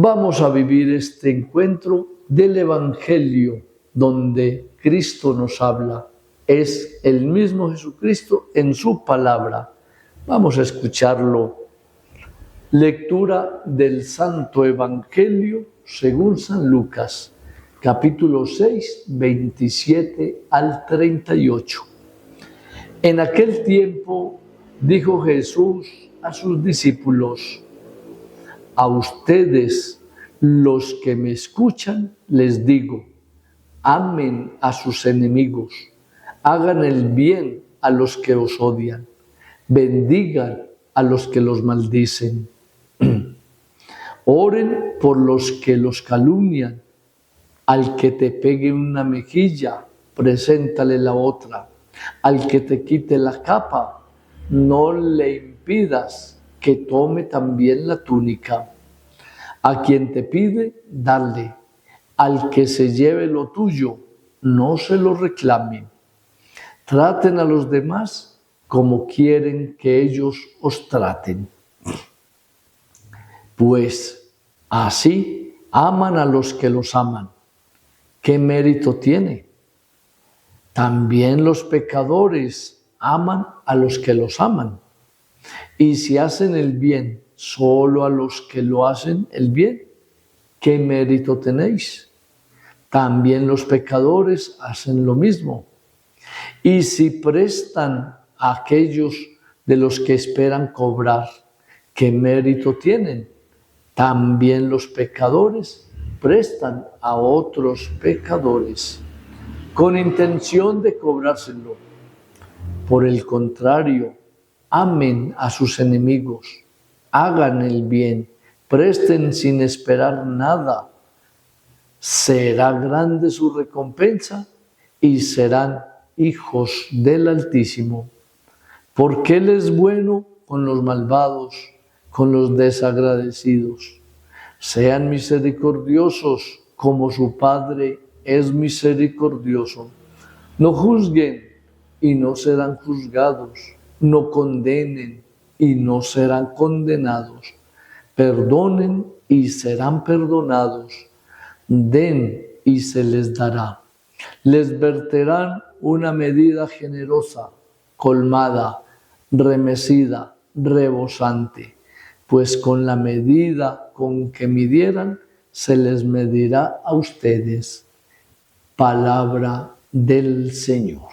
Vamos a vivir este encuentro del Evangelio donde Cristo nos habla. Es el mismo Jesucristo en su palabra. Vamos a escucharlo. Lectura del Santo Evangelio según San Lucas, capítulo 6, 27 al 38. En aquel tiempo dijo Jesús a sus discípulos: a ustedes, los que me escuchan, les digo, amen a sus enemigos, hagan el bien a los que os odian, bendigan a los que los maldicen. Oren por los que los calumnian. Al que te pegue una mejilla, preséntale la otra. Al que te quite la capa, no le impidas que tome también la túnica. A quien te pide, dale. Al que se lleve lo tuyo, no se lo reclame. Traten a los demás como quieren que ellos os traten. Pues así aman a los que los aman. ¿Qué mérito tiene? También los pecadores aman a los que los aman. Y si hacen el bien solo a los que lo hacen el bien, ¿qué mérito tenéis? También los pecadores hacen lo mismo. Y si prestan a aquellos de los que esperan cobrar, ¿qué mérito tienen? También los pecadores prestan a otros pecadores, con intención de cobrárselo. Por el contrario, amen a sus enemigos, hagan el bien, presten sin esperar nada. Será grande su recompensa y serán hijos del Altísimo. Porque Él es bueno con los malvados, con los desagradecidos. Sean misericordiosos como su Padre es misericordioso. No juzguen y no serán juzgados. No condenen y no serán condenados. Perdonen y serán perdonados. Den y se les dará. Les verterán una medida generosa, colmada, remecida, rebosante, pues con la medida con que midieran, se les medirá a ustedes. Palabra del Señor.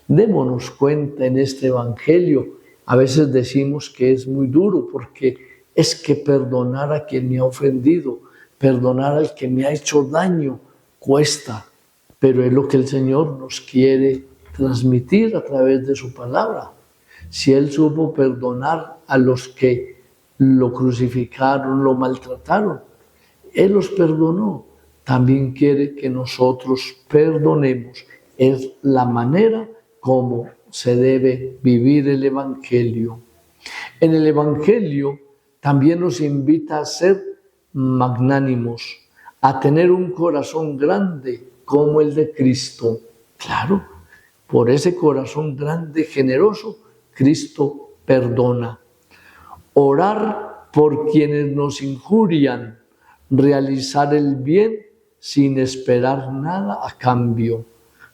Démonos cuenta en este Evangelio, a veces decimos que es muy duro porque es que perdonar a quien me ha ofendido, perdonar al que me ha hecho daño, cuesta, pero es lo que el Señor nos quiere transmitir a través de su palabra. Si Él supo perdonar a los que lo crucificaron, lo maltrataron, Él los perdonó. También quiere que nosotros perdonemos. Es la manera como se debe vivir el Evangelio. En el Evangelio también nos invita a ser magnánimos, a tener un corazón grande como el de Cristo. Claro, por ese corazón grande, generoso, Cristo perdona. Orar por quienes nos injurian, realizar el bien sin esperar nada a cambio,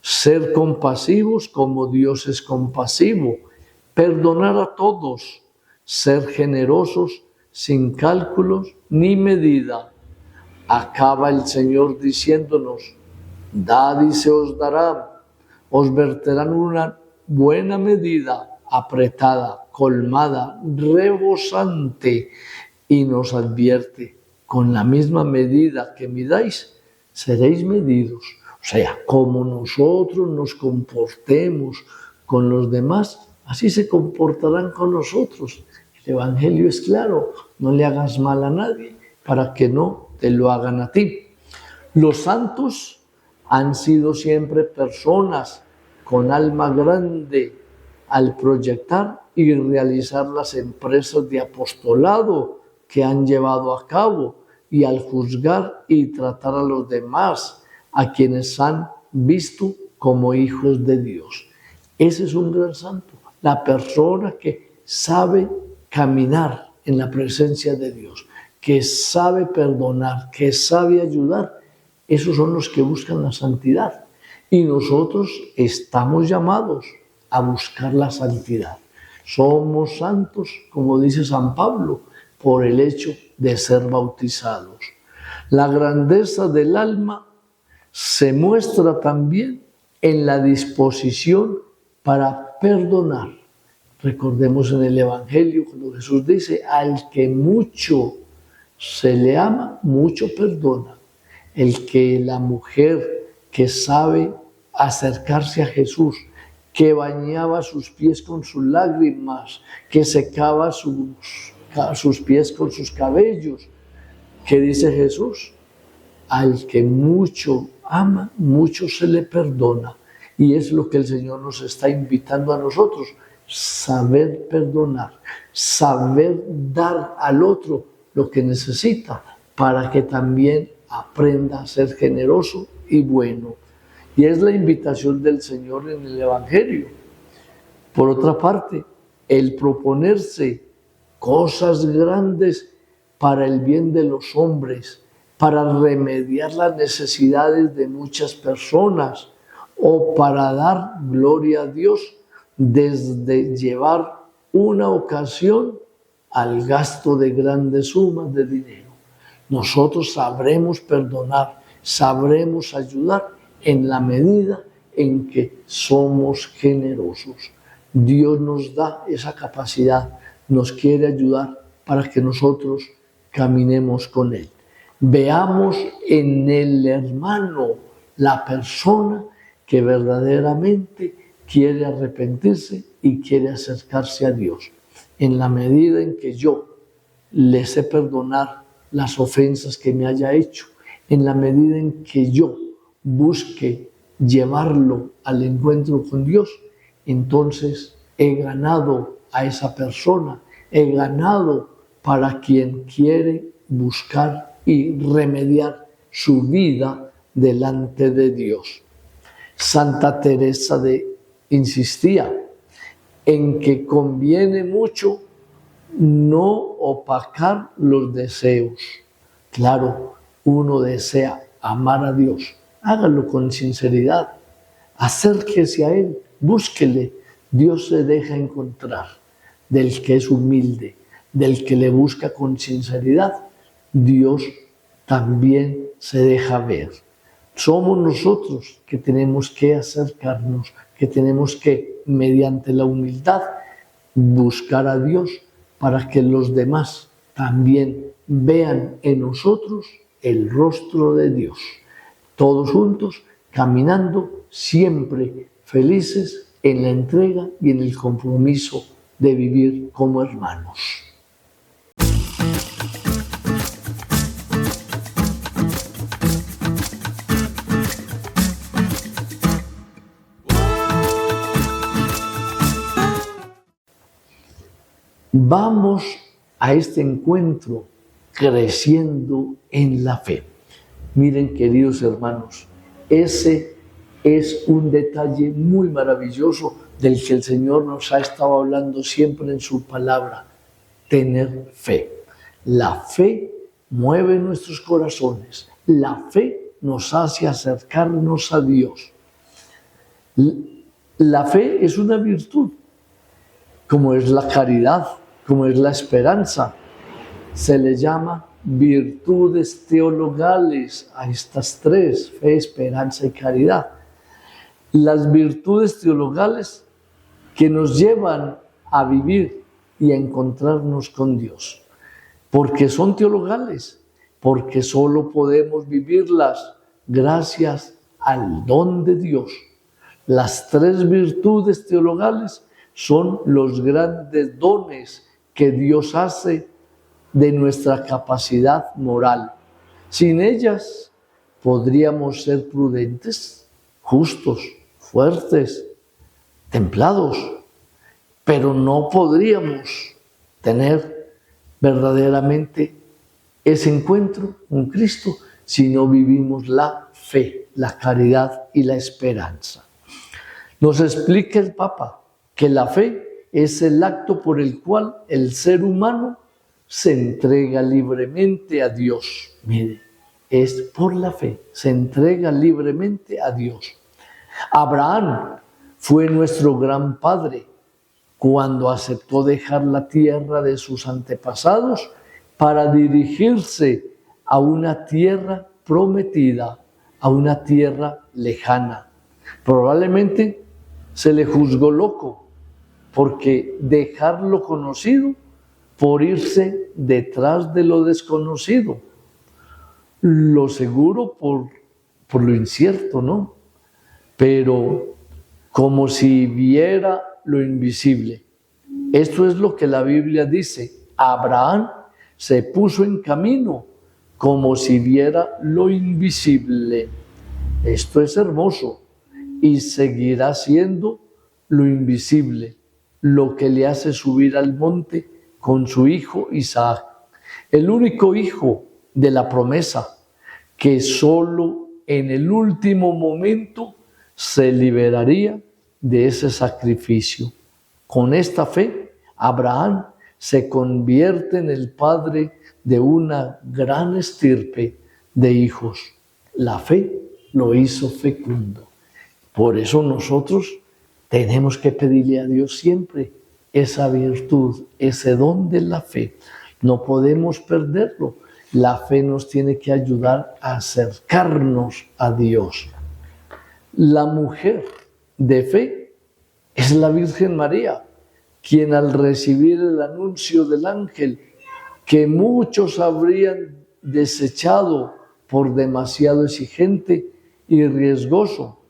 ser compasivos como Dios es compasivo, perdonar a todos, ser generosos sin cálculos ni medida. Acaba el Señor diciéndonos: dad y se os dará, os verterán una buena medida, apretada, colmada, rebosante, y nos advierte: con la misma medida que midáis, seréis medidos. O sea, como nosotros nos comportemos con los demás, así se comportarán con nosotros. El Evangelio es claro: no le hagas mal a nadie para que no te lo hagan a ti. Los santos han sido siempre personas con alma grande al proyectar y realizar las empresas de apostolado que han llevado a cabo y al juzgar y tratar a los demás, a quienes han visto como hijos de Dios. Ese es un gran santo, la persona que sabe caminar en la presencia de Dios, que sabe perdonar, que sabe ayudar, esos son los que buscan la santidad. Y nosotros estamos llamados a buscar la santidad. Somos santos, como dice San Pablo, por el hecho de ser bautizados. La grandeza del alma se muestra también en la disposición para perdonar. Recordemos en el Evangelio cuando Jesús dice, al que mucho se le ama, mucho perdona. La mujer que sabe acercarse a Jesús, que bañaba sus pies con sus lágrimas, que secaba sus pies con sus cabellos. ¿Qué dice Jesús? Al que mucho ama, mucho se le perdona. Y es lo que el Señor nos está invitando a nosotros, saber perdonar, saber dar al otro lo que necesita para que también aprenda a ser generoso y bueno. Y es la invitación del Señor en el Evangelio. Por otra parte, el proponerse cosas grandes para el bien de los hombres, para remediar las necesidades de muchas personas o para dar gloria a Dios, desde llevar una ocasión al gasto de grandes sumas de dinero. Nosotros sabremos perdonar, sabremos ayudar en la medida en que somos generosos. Dios nos da esa capacidad, nos quiere ayudar para que nosotros caminemos con Él. Veamos en el hermano la persona que verdaderamente quiere arrepentirse y quiere acercarse a Dios. En la medida en que yo le sé perdonar las ofensas que me haya hecho, en la medida en que yo busque llevarlo al encuentro con Dios, entonces he ganado a esa persona, he ganado para quien quiere buscar y remediar su vida delante de Dios. Santa Teresa insistía en que conviene mucho no opacar los deseos. Claro, uno desea amar a Dios, hágalo con sinceridad, acérquese a Él, búsquele. Dios se deja encontrar del que es humilde, del que le busca con sinceridad. Dios también se deja ver. Somos nosotros que tenemos que acercarnos, que tenemos que, mediante la humildad, buscar a Dios para que los demás también vean en nosotros el rostro de Dios. Todos juntos, caminando, siempre felices en la entrega y en el compromiso de vivir como hermanos. Vamos a este encuentro creciendo en la fe. Miren, queridos hermanos, ese es un detalle muy maravilloso del que el Señor nos ha estado hablando siempre en su palabra: tener fe. La fe mueve nuestros corazones. La fe nos hace acercarnos a Dios. La fe es una virtud, como es la caridad, como es la esperanza. Se le llama virtudes teologales a estas tres: fe, esperanza y caridad. Las virtudes teologales que nos llevan a vivir y a encontrarnos con Dios. ¿Por qué son teologales? Porque solo podemos vivirlas gracias al don de Dios. Las tres virtudes teologales son los grandes dones que Dios hace de nuestra capacidad moral. Sin ellas podríamos ser prudentes, justos, fuertes, templados, pero no podríamos tener verdaderamente ese encuentro con Cristo si no vivimos la fe, la caridad y la esperanza. Nos explica el Papa que la fe es el acto por el cual el ser humano se entrega libremente a Dios. Mire, es por la fe, se entrega libremente a Dios. Abraham fue nuestro gran padre cuando aceptó dejar la tierra de sus antepasados para dirigirse a una tierra prometida, a una tierra lejana. Probablemente se le juzgó loco, porque dejar lo conocido por irse detrás de lo desconocido, lo seguro por lo incierto, ¿no? Pero como si viera lo invisible. Esto es lo que la Biblia dice. Abraham se puso en camino como si viera lo invisible. Esto es hermoso y seguirá siendo lo invisible, lo que le hace subir al monte con su hijo Isaac, el único hijo de la promesa, que solo en el último momento se liberaría de ese sacrificio. Con esta fe, Abraham se convierte en el padre de una gran estirpe de hijos. La fe lo hizo fecundo. Por eso nosotros tenemos que pedirle a Dios siempre esa virtud, ese don de la fe. No podemos perderlo. La fe nos tiene que ayudar a acercarnos a Dios. La mujer de fe es la Virgen María, quien al recibir el anuncio del ángel, que muchos habrían desechado por demasiado exigente y riesgoso,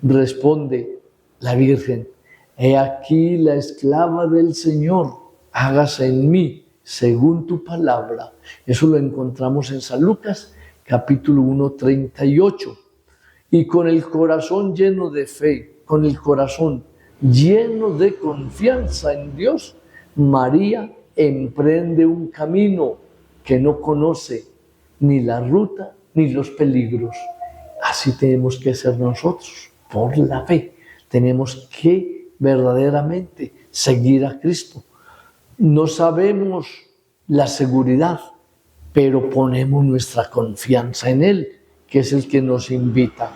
responde la Virgen: he aquí la esclava del Señor, hágase en mí según tu palabra. Eso lo encontramos en San Lucas, capítulo 1, 38. Y con el corazón lleno de fe, con el corazón lleno de confianza en Dios, María emprende un camino que no conoce ni la ruta ni los peligros. Así tenemos que ser nosotros, por la fe. Tenemos que verdaderamente seguir a Cristo. No sabemos la seguridad, pero ponemos nuestra confianza en Él, que es el que nos invita.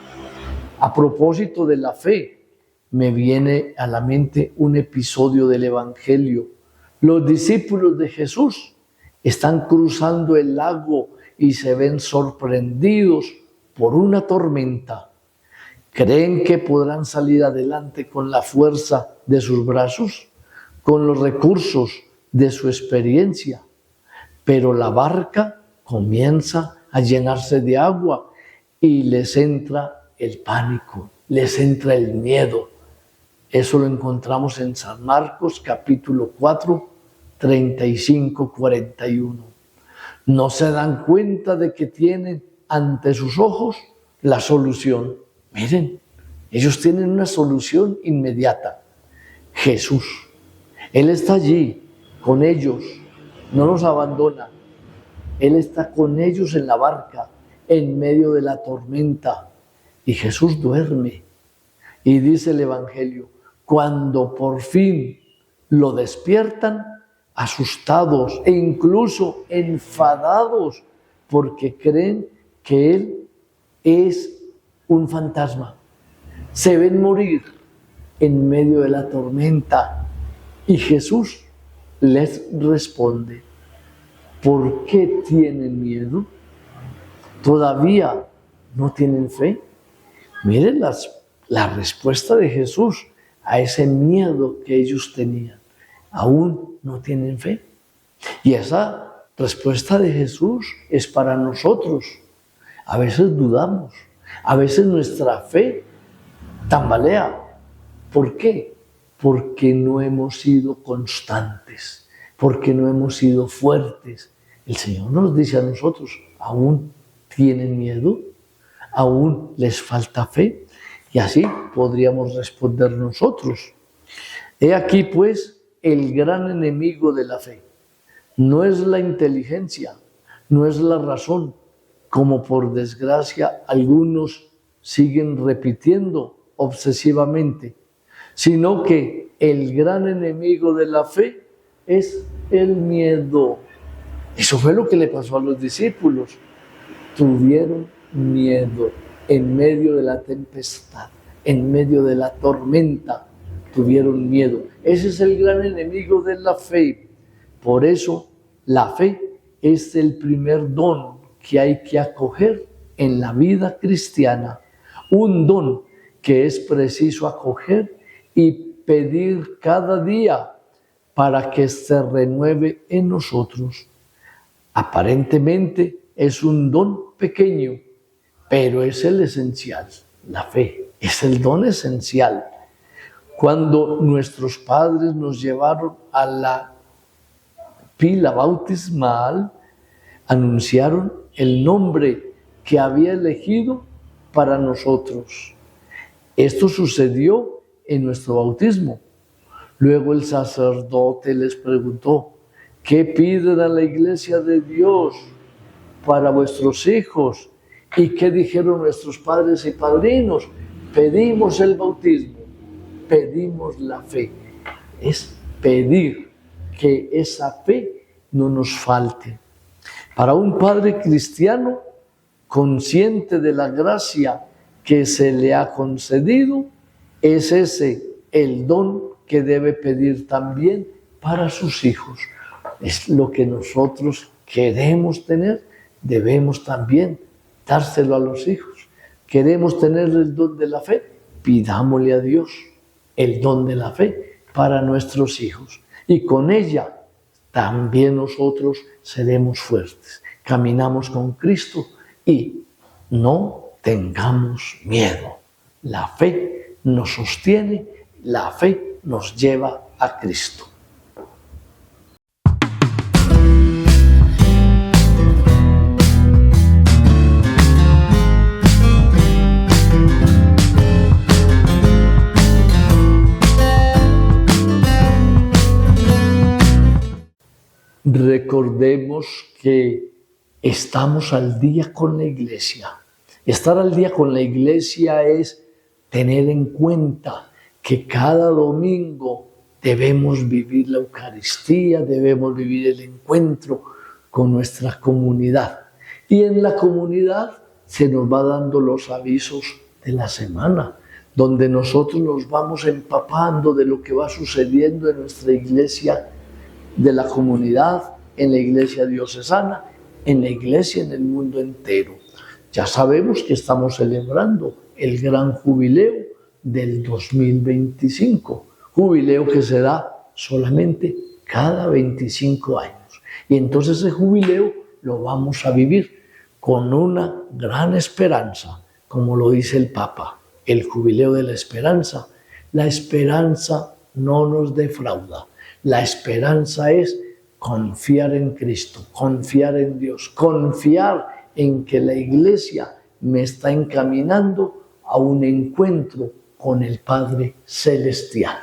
A propósito de la fe, me viene a la mente un episodio del Evangelio. Los discípulos de Jesús están cruzando el lago y se ven sorprendidos por una tormenta. ¿Creen que podrán salir adelante con la fuerza de sus brazos, con los recursos de su experiencia? Pero la barca comienza a llenarse de agua y les entra el pánico, les entra el miedo. Eso lo encontramos en San Marcos, capítulo 4, 35-41. No se dan cuenta de que tienen ante sus ojos la solución. Miren, ellos tienen una solución inmediata. Jesús. Él está allí con ellos, no los abandona. Él está con ellos en la barca, en medio de la tormenta. Y Jesús duerme. Y dice el Evangelio, cuando por fin lo despiertan, asustados e incluso enfadados, porque creen que Él es un fantasma. Se ven morir en medio de la tormenta. Y Jesús les responde: ¿por qué tienen miedo? ¿Todavía no tienen fe? Miren la respuesta de Jesús a ese miedo que ellos tenían. ¿Aún no tienen fe? Y esa respuesta de Jesús es para nosotros. A veces dudamos, a veces nuestra fe tambalea. ¿Por qué? Porque no hemos sido constantes, porque no hemos sido fuertes. El Señor nos dice a nosotros: ¿aún tienen miedo? ¿Aún les falta fe? Y así podríamos responder nosotros. He aquí pues el gran enemigo de la fe. No es la inteligencia, no es la razón, como por desgracia algunos siguen repitiendo obsesivamente, sino que el gran enemigo de la fe es el miedo. Eso fue lo que le pasó a los discípulos. Tuvieron miedo en medio de la tempestad, en medio de la tormenta. Tuvieron miedo. Ese es el gran enemigo de la fe. Por eso la fe es el primer don que hay que acoger en la vida cristiana. Un don que es preciso acoger y pedir cada día para que se renueve en nosotros. Aparentemente es un don pequeño, pero es el esencial. La fe es el don esencial. Cuando nuestros padres nos llevaron a la pila bautismal, anunciaron el nombre que había elegido para nosotros. Esto sucedió en nuestro bautismo. Luego el sacerdote les preguntó: ¿qué piden a la iglesia de Dios para vuestros hijos? ¿Y qué dijeron nuestros padres y padrinos? Pedimos el bautismo, pedimos la fe. Es pedir que esa fe no nos falte. Para un padre cristiano, consciente de la gracia que se le ha concedido, es ese el don que debe pedir también para sus hijos. Es lo que nosotros queremos tener, debemos también dárselo a los hijos. Queremos tener el don de la fe, pidámosle a Dios el don de la fe para nuestros hijos. Y con ella también nosotros seremos fuertes. Caminamos con Cristo y no tengamos miedo. La fe nos sostiene, la fe nos lleva a Cristo. Recordemos que estamos al día con la iglesia. Estar al día con la iglesia es tener en cuenta que cada domingo debemos vivir la Eucaristía, debemos vivir el encuentro con nuestra comunidad. Y en la comunidad se nos va dando los avisos de la semana, donde nosotros nos vamos empapando de lo que va sucediendo en nuestra iglesia, de la comunidad, en la iglesia diocesana, en la iglesia en el mundo entero. Ya sabemos que estamos celebrando el gran jubileo del 2025, jubileo que se da solamente cada 25 años. Y entonces ese jubileo lo vamos a vivir con una gran esperanza, como lo dice el Papa, el jubileo de la esperanza. La esperanza no nos defrauda. La esperanza es confiar en Cristo, confiar en Dios, confiar en que la iglesia me está encaminando a un encuentro con el Padre Celestial.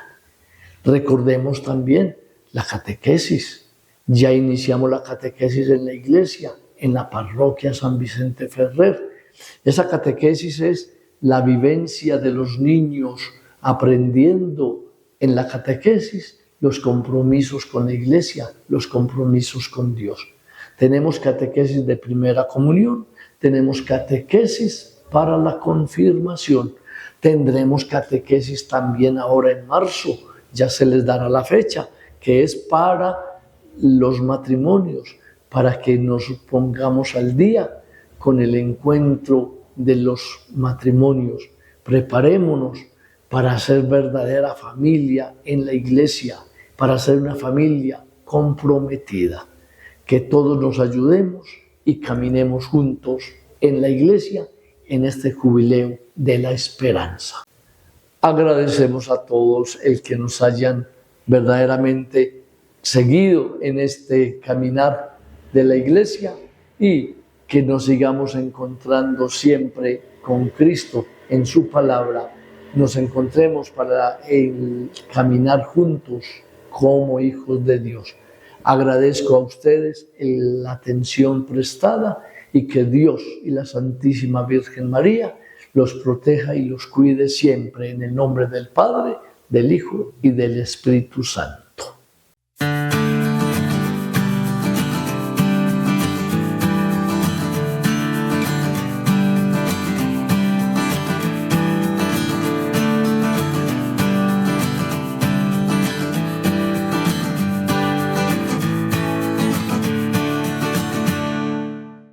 Recordemos también la catequesis. Ya iniciamos la catequesis en la iglesia, en la parroquia San Vicente Ferrer. Esa catequesis es la vivencia de los niños aprendiendo en la catequesis los compromisos con la iglesia, los compromisos con Dios. Tenemos catequesis de primera comunión, tenemos catequesis para la confirmación, tendremos catequesis también ahora en marzo, ya se les dará la fecha, que es para los matrimonios, para que nos pongamos al día con el encuentro de los matrimonios. Preparémonos para ser verdadera familia en la iglesia, para ser una familia comprometida. Que todos nos ayudemos y caminemos juntos en la iglesia en este jubileo de la esperanza. Agradecemos a todos el que nos hayan verdaderamente seguido en este caminar de la iglesia y que nos sigamos encontrando siempre con Cristo en su palabra. Nos encontremos para caminar juntos como hijos de Dios. Agradezco a ustedes la atención prestada y que Dios y la Santísima Virgen María los proteja y los cuide siempre en el nombre del Padre, del Hijo y del Espíritu Santo.